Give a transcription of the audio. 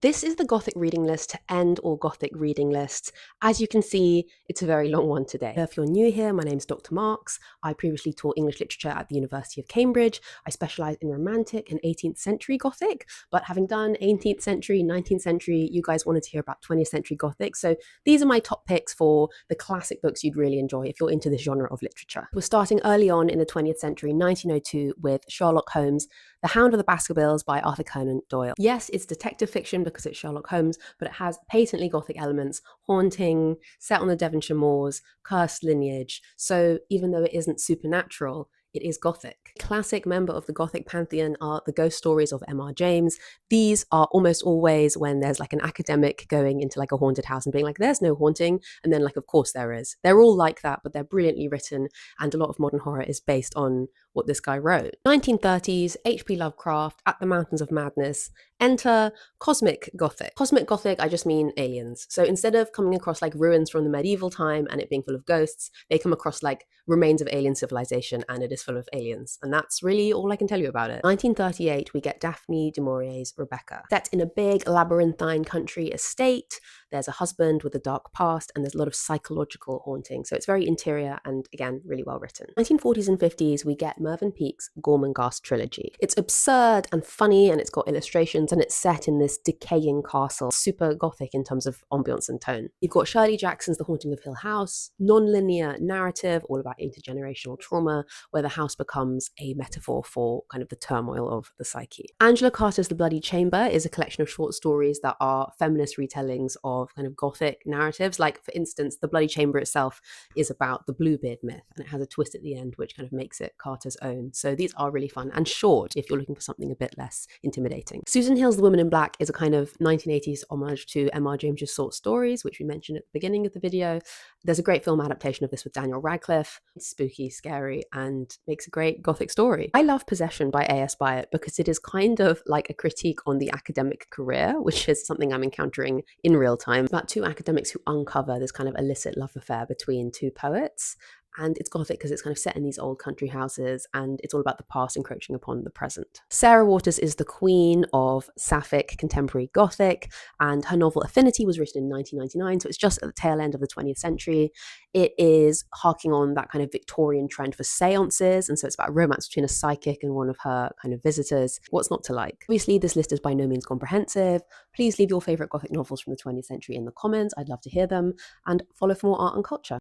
This is the Gothic reading list to end all Gothic reading lists. As you can see, it's a very long one today. If you're new here, my name's Dr. Marks. I previously taught English literature at the University of Cambridge. I specialise in Romantic and 18th century Gothic, but having done 18th century, 19th century, you guys wanted to hear about 20th century Gothic. So these are my top picks for the classic books you'd really enjoy if you're into this genre of literature. We're starting early on in the 20th century, 1902, with Sherlock Holmes, The Hound of the Baskervilles by Arthur Conan Doyle. Yes, it's detective fiction because it's Sherlock Holmes, but it has patently Gothic elements, haunting, set on the Devonshire moors, cursed lineage. So even though it isn't supernatural, it is Gothic. Classic member of the Gothic pantheon are the ghost stories of M.R. James. These are almost always when there's like an academic going into like a haunted house and being like, there's no haunting. And then like, of course there is. They're all like that, but they're brilliantly written. And a lot of modern horror is based on what this guy wrote. 1930s, H.P. Lovecraft, At the Mountains of Madness. Enter Cosmic Gothic. Cosmic Gothic, I just mean aliens. So instead of coming across like ruins from the medieval time and it being full of ghosts, they come across like remains of alien civilization and it is full of aliens. And that's really all I can tell you about it. 1938, we get Daphne du Maurier's Rebecca. Set in a big labyrinthine country estate, there's a husband with a dark past and there's a lot of psychological haunting. So it's very interior and again, really well written. 1940s and 50s, we get Mervyn Peake's Gormenghast trilogy. It's absurd and funny and it's got illustrations and it's set in this decaying castle, super Gothic in terms of ambience and tone. You've got Shirley Jackson's The Haunting of Hill House, non-linear narrative, all about intergenerational trauma, where the house becomes a metaphor for kind of the turmoil of the psyche. Angela Carter's The Bloody Chamber is a collection of short stories that are feminist retellings of kind of Gothic narratives. Like, for instance, The Bloody Chamber itself is about the Bluebeard myth, and it has a twist at the end which kind of makes it Carter's own. So these are really fun and short if you're looking for something a bit less intimidating. Susan Hill's The Woman in Black is a kind of 1980s homage to M.R. James's short stories, which we mentioned at the beginning of the video. There's a great film adaptation of this with Daniel Radcliffe. It's spooky, scary, and makes a great Gothic story. I love Possession by A.S. Byatt because it is kind of like a critique on the academic career, which is something I'm encountering in real time. About two academics who uncover this kind of illicit love affair between two poets. And it's Gothic because it's kind of set in these old country houses and it's all about the past encroaching upon the present. Sarah Waters is the queen of Sapphic contemporary Gothic, and her novel Affinity was written in 1999, so it's just at the tail end of the 20th century. It is harking on that kind of Victorian trend for seances, and so it's about a romance between a psychic and one of her kind of visitors. What's not to like? Obviously, this list is by no means comprehensive. Please leave your favourite Gothic novels from the 20th century in the comments. I'd love to hear them, and follow for more art and culture.